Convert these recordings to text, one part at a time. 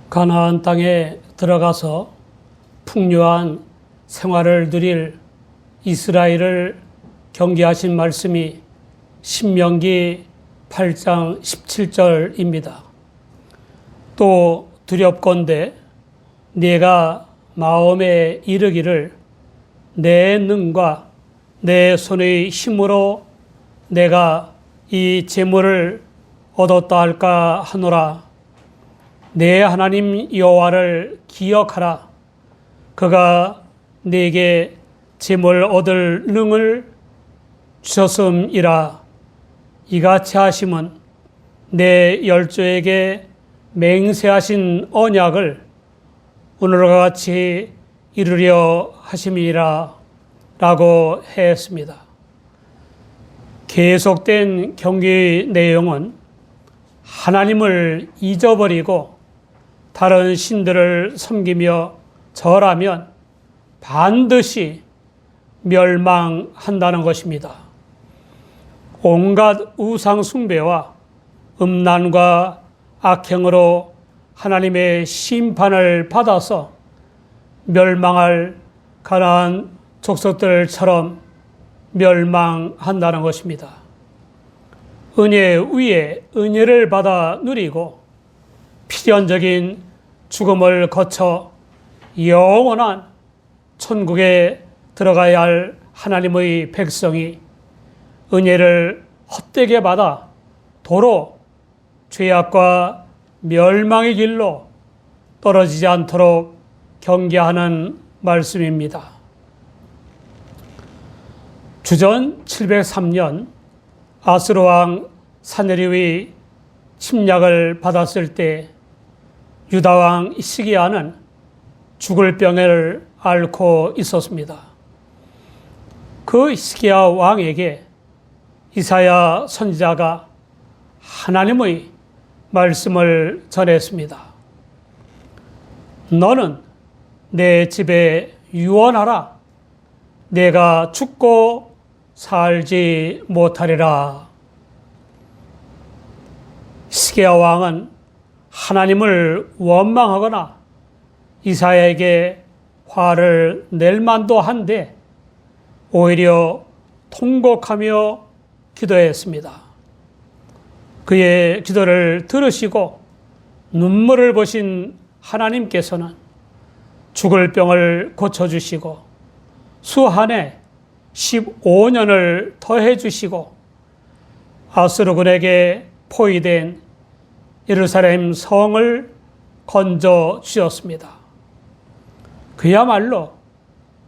가나안 땅에 들어가서 풍요한 생활을 누릴 이스라엘을 경계하신 말씀이 신명기 8장 17절입니다. 또 두렵건대 네가 마음에 이르기를 내 능과 내 손의 힘으로 내가 이 재물을 얻었다 할까 하노라. 내 하나님 여호와를 기억하라. 그가 네게 재물 얻을 능을 주셨음이라. 이같이 하심은 내 열조에게 맹세하신 언약을 오늘과 같이 이루려 하심이라 라고 했습니다. 계속된 경계의 내용은 하나님을 잊어버리고 다른 신들을 섬기며 절하면 반드시 멸망한다는 것입니다. 온갖 우상 숭배와 음란과 악행으로 하나님의 심판을 받아서 멸망할 가나안 족속들처럼 멸망한다는 것입니다. 은혜 위에 은혜를 받아 누리고 필연적인 죽음을 거쳐 영원한 천국에 들어가야 할 하나님의 백성이 은혜를 헛되게 받아 도로 죄악과 멸망의 길로 떨어지지 않도록 경계하는 말씀입니다. 주전 703년 아스로 왕 사네립의 침략을 받았을 때 유다 왕 시기야는 죽을 병을 앓고 있었습니다. 그 시기야 왕에게 이사야 선지자가 하나님의 말씀을 전했습니다. 너는 내 집에 유언하라. 내가 죽고 살지 못하리라. 시기야 왕은 하나님을 원망하거나 이사야에게 화를 낼 만도 한데 오히려 통곡하며 기도했습니다. 그의 기도를 들으시고 눈물을 보신 하나님께서는 죽을 병을 고쳐주시고 수한에 15년을 더해주시고 아수르군에게 포위된 예루살렘 성을 건져주셨습니다. 그야말로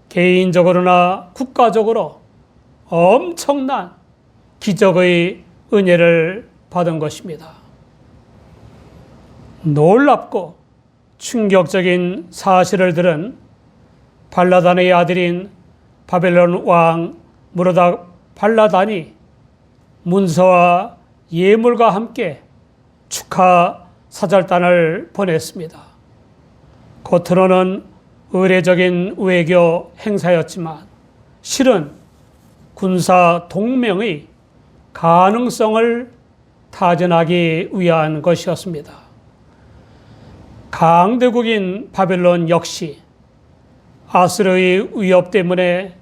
개인적으로나 국가적으로 엄청난 기적의 은혜를 받은 것입니다. 놀랍고 충격적인 사실을 들은 발라단의 아들인 바벨론 왕 무로닥 발라단이 문서와 예물과 함께 축하 사절단을 보냈습니다. 겉으로는 의례적인 외교 행사였지만 실은 군사 동맹의 가능성을 타진하기 위한 것이었습니다. 강대국인 바벨론 역시 아수르의 위협 때문에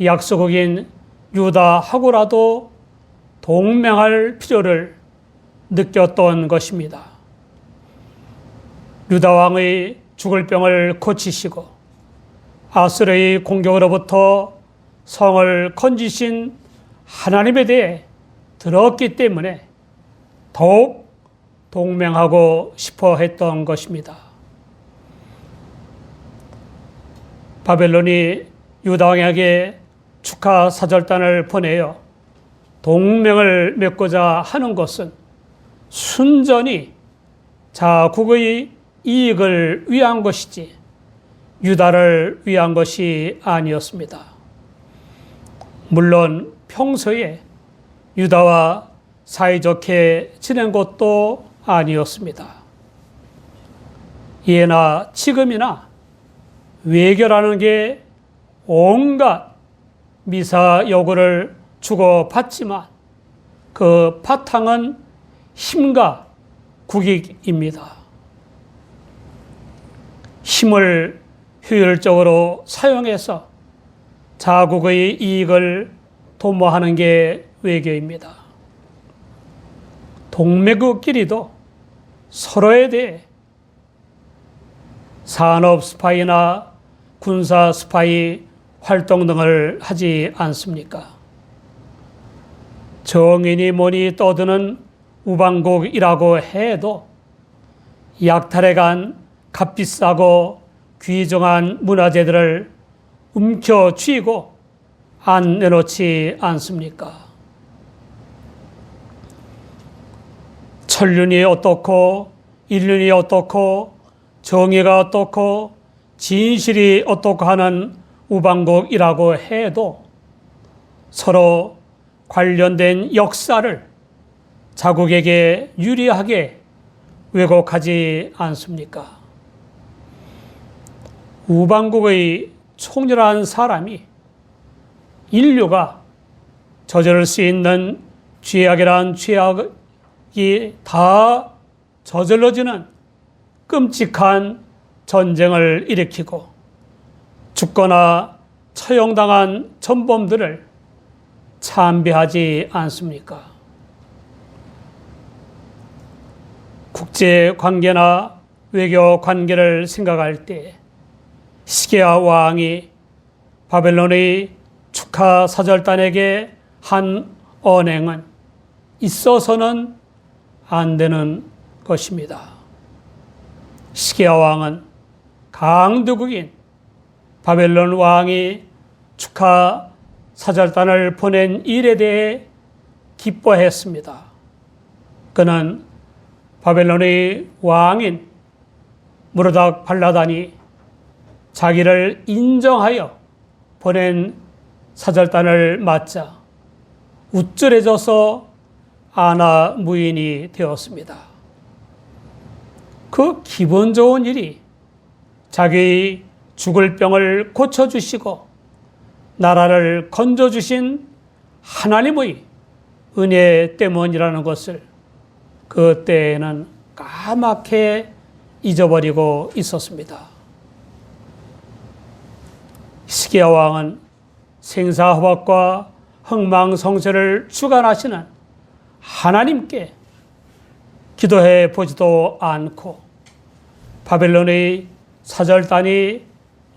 약소국인 유다하고라도 동맹할 필요를 느꼈던 것입니다. 유다 왕의 죽을 병을 고치시고 아수르의 공격으로부터 성을 건지신 하나님에 대해 들었기 때문에 더욱 동맹하고 싶어 했던 것입니다. 바벨론이 유다 왕에게 축하 사절단을 보내어 동맹을 맺고자 하는 것은 순전히 자국의 이익을 위한 것이지 유다를 위한 것이 아니었습니다. 물론 평소에 유다와 사이좋게 지낸 것도 아니었습니다. 예나 지금이나 외교라는 게 온갖 미사 여구를 주고받지만 그 바탕은 힘과 국익입니다. 힘을 효율적으로 사용해서 자국의 이익을 도모하는 게 외교입니다. 동맹국끼리도 서로에 대해 산업 스파이나 군사 스파이 활동 등을 하지 않습니까? 정인이 뭐니 떠드는 우방국이라고 해도 약탈해간 값비싸고 귀중한 문화재들을 움켜쥐고 안 내놓지 않습니까? 천륜이 어떻고 인륜이 어떻고 정의가 어떻고 진실이 어떻고 하는 우방국이라고 해도 서로 관련된 역사를 자국에게 유리하게 왜곡하지 않습니까? 우방국의 총렬한 사람이 인류가 저지를 수 있는 죄악이란 죄악이 다 저질러지는 끔찍한 전쟁을 일으키고 죽거나 처형당한 전범들을 참배하지 않습니까? 국제관계나 외교관계를 생각할 때 시게아 왕이 바벨론의 축하 사절단에게 한 언행은 있어서는 안 되는 것입니다. 시게아 왕은 강대국인 바벨론 왕이 축하 사절단을 보낸 일에 대해 기뻐했습니다. 그는 바벨론의 왕인 무르닥 발라단이 자기를 인정하여 보낸 사절단을 맞자 우쭐해져서 아나 무인이 되었습니다. 그 기분 좋은 일이 자기의 죽을 병을 고쳐주시고 나라를 건져주신 하나님의 은혜 때문이라는 것을 그때에는 까맣게 잊어버리고 있었습니다. 시게아 왕은 생사화복과 흥망성쇠를 주관하시는 하나님께 기도해 보지도 않고 바벨론의 사절단이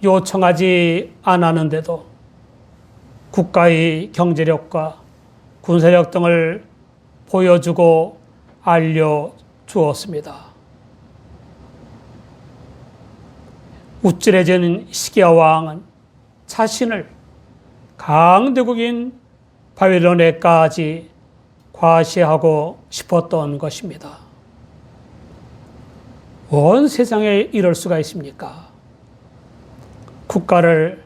요청하지 않았는데도 국가의 경제력과 군사력 등을 보여주고 알려주었습니다. 우쭐해진 시게아 왕은 자신을 강대국인 바벨론에까지 과시하고 싶었던 것입니다. 온 세상에 이럴 수가 있습니까? 국가를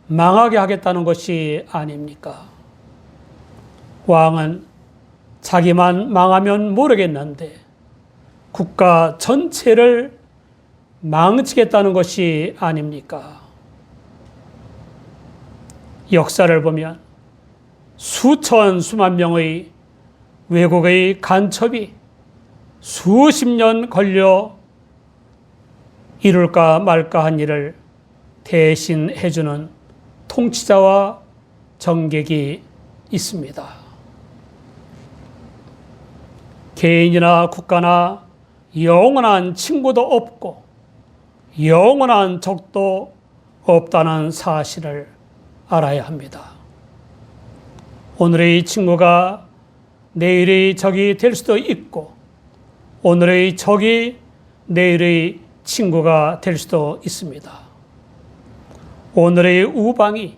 망하게 하겠다는 것이 아닙니까? 왕은 자기만 망하면 모르겠는데 국가 전체를 망치겠다는 것이 아닙니까? 역사를 보면 수천 수만 명의 외국의 간첩이 수십 년 걸려 이룰까 말까 한 일을 대신 해주는 통치자와 정객이 있습니다. 개인이나 국가나 영원한 친구도 없고 영원한 적도 없다는 사실을 알아야 합니다. 오늘의 친구가 내일의 적이 될 수도 있고 오늘의 적이 내일의 친구가 될 수도 있습니다. 오늘의 우방이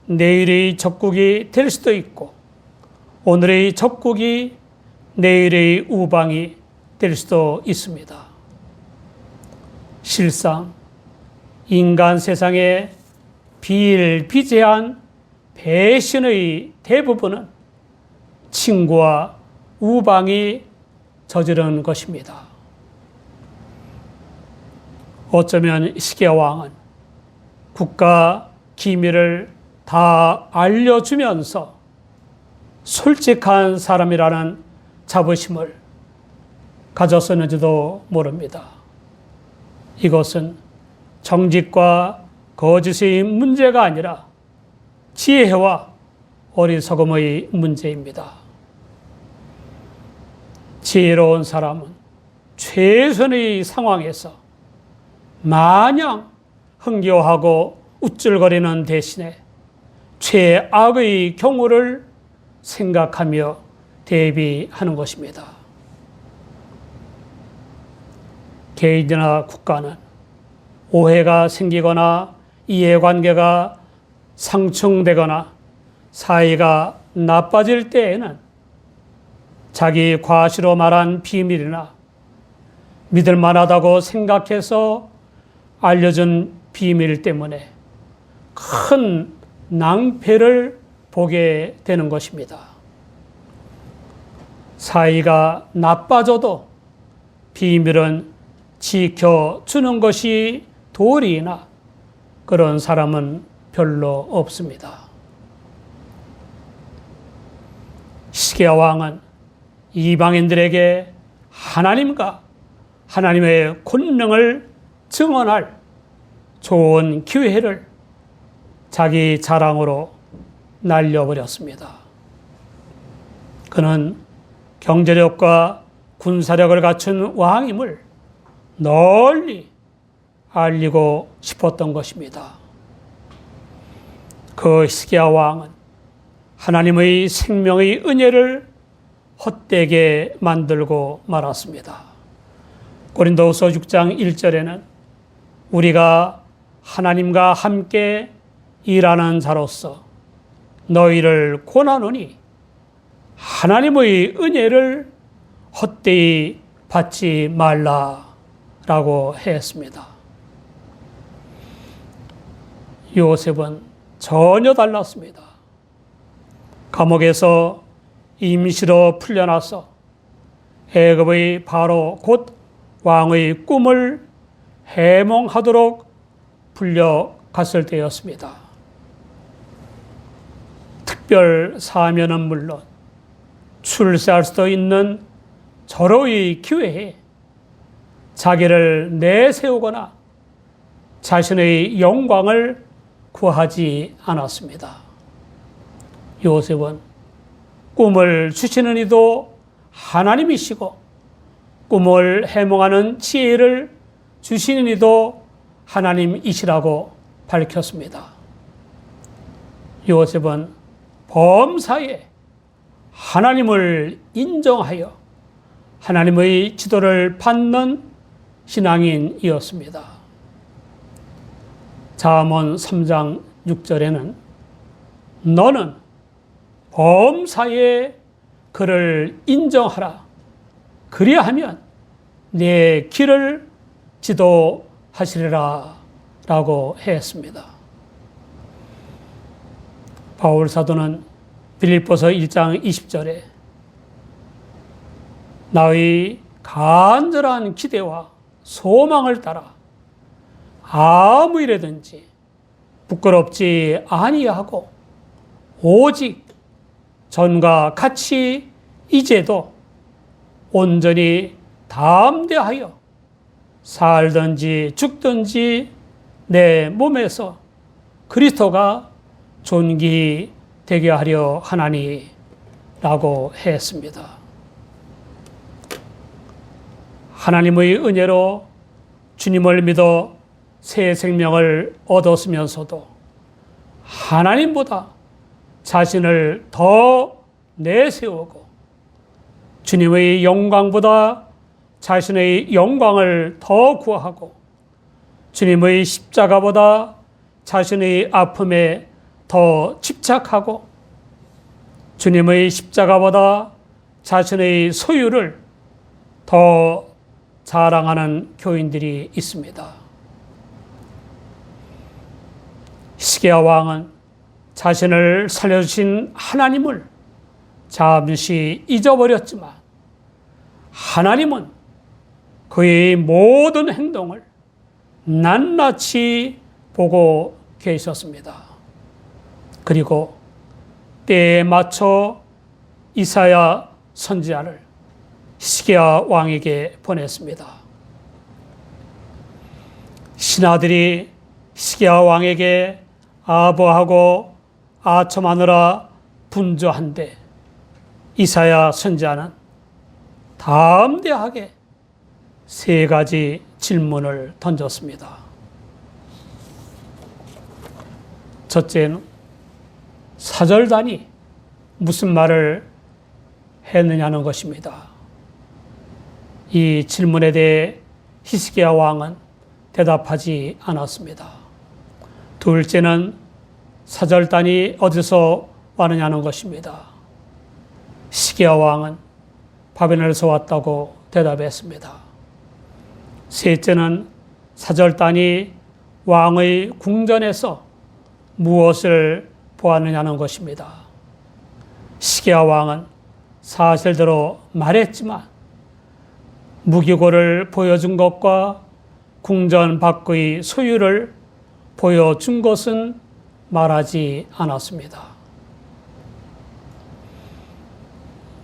내일의 적국이 될 수도 있고 오늘의 적국이 내일의 우방이 될 수도 있습니다. 실상 인간 세상의 비일비재한 배신의 대부분은 친구와 우방이 저지른 것입니다. 어쩌면 시게아 왕은 국가 기밀을 다 알려주면서 솔직한 사람이라는 자부심을 가졌었는지도 모릅니다. 이것은 정직과 거짓의 문제가 아니라 지혜와 어리석음의 문제입니다. 지혜로운 사람은 최선의 상황에서 마냥 흥겨워하고 우쭐거리는 대신에 최악의 경우를 생각하며 대비하는 것입니다. 개인이나 국가는 오해가 생기거나 이해관계가 상충되거나 사이가 나빠질 때에는 자기 과시로 말한 비밀이나 믿을 만하다고 생각해서 알려준 비밀 때문에 큰 낭패를 보게 되는 것입니다. 사이가 나빠져도 비밀은 지켜주는 것이 도리이나 그런 사람은 별로 없습니다. 시기야 왕은 이방인들에게 하나님과 하나님의 권능을 증언할 좋은 기회를 자기 자랑으로 날려버렸습니다. 그는 경제력과 군사력을 갖춘 왕임을 널리 알리고 싶었던 것입니다. 그 시기야 왕은 하나님의 생명의 은혜를 헛되게 만들고 말았습니다. 고린도후서 6장 1절에는 우리가 하나님과 함께 일하는 자로서 너희를 권하노니 하나님의 은혜를 헛되이 받지 말라라고 했습니다. 요셉은 전혀 달랐습니다. 감옥에서 임시로 풀려나서 애굽의 바로 곧 왕의 꿈을 해몽하도록 풀려갔을 때였습니다. 특별 사면은 물론 출세할 수도 있는 절호의 기회에 자기를 내세우거나 자신의 영광을 구하지 않았습니다. 요셉은 꿈을 주시는 이도 하나님이시고 꿈을 해몽하는 지혜를 주시는 이도 하나님이시라고 밝혔습니다. 요셉은 범사에 하나님을 인정하여 하나님의 지도를 받는 신앙인이었습니다. 잠언 3장 6절에는 너는 범사에 그를 인정하라. 그리하면 내 길을 지도하시리라 라고 했습니다. 바울 사도는 빌립보서 1장 20절에 나의 간절한 기대와 소망을 따라 아무 일에든지 부끄럽지 아니하고 오직 전과 같이 이제도 온전히 담대하여 살든지 죽든지 내 몸에서 그리스도가 존귀히 되게 하려 하나니 라고 했습니다. 하나님의 은혜로 주님을 믿어 새 생명을 얻었으면서도 하나님보다 자신을 더 내세우고 주님의 영광보다 자신의 영광을 더 구하고 주님의 십자가보다 자신의 아픔에 더 집착하고 주님의 십자가보다 자신의 소유를 더 자랑하는 교인들이 있습니다. 시기야 왕은 자신을 살려주신 하나님을 잠시 잊어버렸지만 하나님은 그의 모든 행동을 낱낱이 보고 계셨습니다. 그리고 때에 맞춰 이사야 선지자를 시기야 왕에게 보냈습니다. 신하들이 히스기야 왕에게 아부하고 아첨하느라 분주한데 이사야 선지자는 담대하게 세 가지 질문을 던졌습니다. 첫째는 사절단이 무슨 말을 했느냐는 것입니다. 이 질문에 대해 히스기야 왕은 대답하지 않았습니다. 둘째는 사절단이 어디서 왔느냐는 것입니다. 히스기야 왕은 바벨론에서 왔다고 대답했습니다. 셋째는 사절단이 왕의 궁전에서 무엇을 보았느냐는 것입니다. 히스기야 왕은 사실대로 말했지만 무기고를 보여준 것과 궁전 밖의 소유를 보여준 것은 말하지 않았습니다.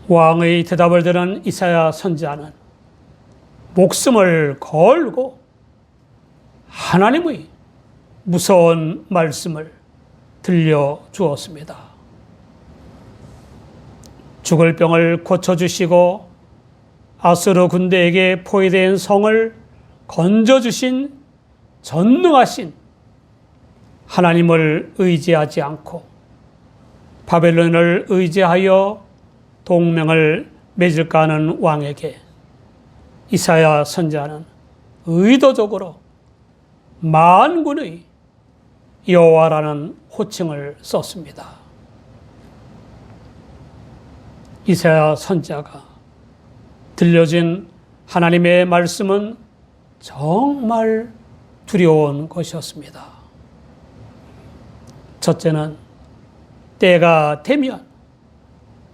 왕의 대답을 들은 이사야 선지자는 목숨을 걸고 하나님의 무서운 말씀을 들려주었습니다. 죽을 병을 고쳐주시고 아수르 군대에게 포위된 성을 건져주신 전능하신 하나님을 의지하지 않고 바벨론을 의지하여 동맹을 맺을까 하는 왕에게 이사야 선지자는 의도적으로 만군의 여호와라는 호칭을 썼습니다. 이사야 선지자가 들려진 하나님의 말씀은 정말 두려운 것이었습니다. 첫째는 때가 되면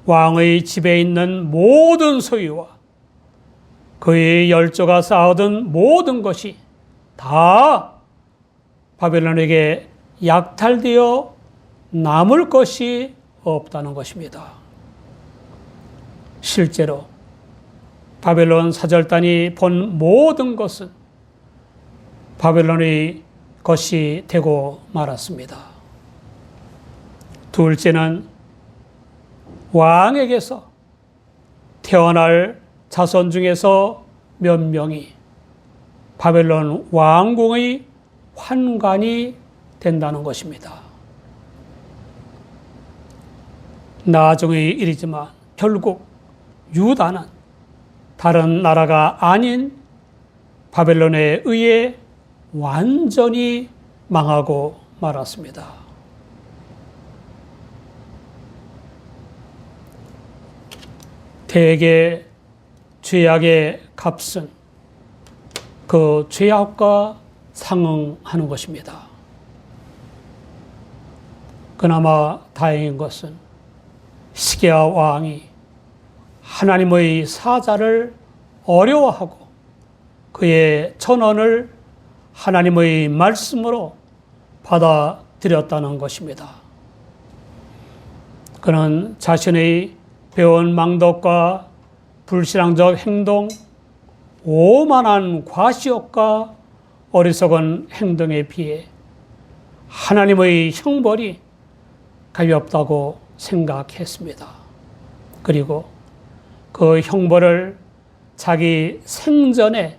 왕의 집에 있는 모든 소유와 그의 열조가 쌓아둔 모든 것이 다 바벨론에게 약탈되어 남을 것이 없다는 것입니다. 실제로 바벨론 사절단이 본 모든 것은 바벨론의 것이 되고 말았습니다. 둘째는 왕에게서 태어날 자손 중에서 몇 명이 바벨론 왕궁의 환관이 된다는 것입니다. 나중의 일이지만 결국 유다는 다른 나라가 아닌 바벨론에 의해 완전히 망하고 말았습니다. 대개 죄악의 값은 그 죄악과 상응하는 것입니다. 그나마 다행인 것은 히스기야 왕이 하나님의 사자를 어려워하고 그의 천언을 하나님의 말씀으로 받아들였다는 것입니다. 그는 자신의 배운 망덕과 불신앙적 행동, 오만한 과시욕과 어리석은 행동에 비해 하나님의 형벌이 가볍다고 생각했습니다. 그리고 그 형벌을 자기 생전에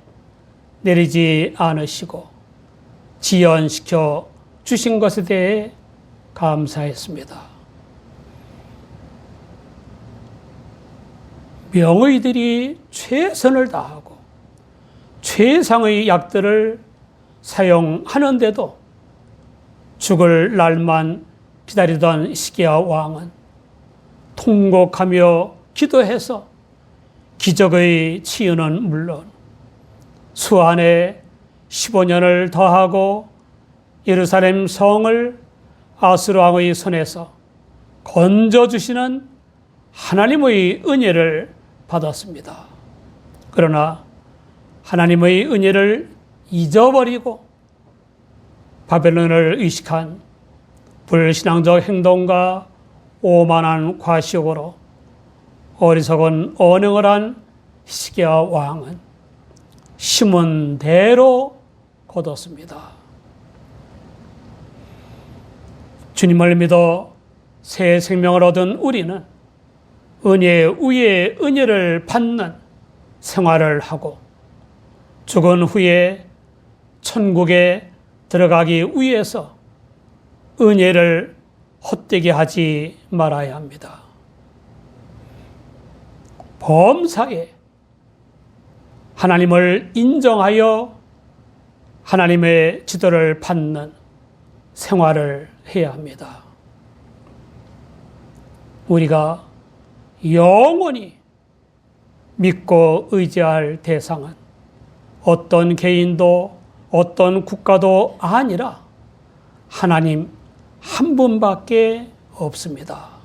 내리지 않으시고 지연시켜 주신 것에 대해 감사했습니다. 명의들이 최선을 다하고 최상의 약들을 사용하는데도 죽을 날만 기다리던 히스기야 왕은 통곡하며 기도해서 기적의 치유는 물론 수안에 15년을 더하고 예루살렘 성을 아수르 왕의 손에서 건져주시는 하나님의 은혜를 받았습니다. 그러나 하나님의 은혜를 잊어버리고 바벨론을 의식한 불신앙적 행동과 오만한 과시욕으로 어리석은 언행을 한 히스기야 왕은 심은 대로 거뒀습니다. 주님을 믿어 새 생명을 얻은 우리는 은혜 위에 은혜를 받는 생활을 하고 죽은 후에 천국에 들어가기 위해서 은혜를 헛되게 하지 말아야 합니다. 범사에 하나님을 인정하여 하나님의 지도를 받는 생활을 해야 합니다. 우리가 영원히 믿고 의지할 대상은 어떤 개인도 어떤 국가도 아니라 하나님 한 분밖에 없습니다.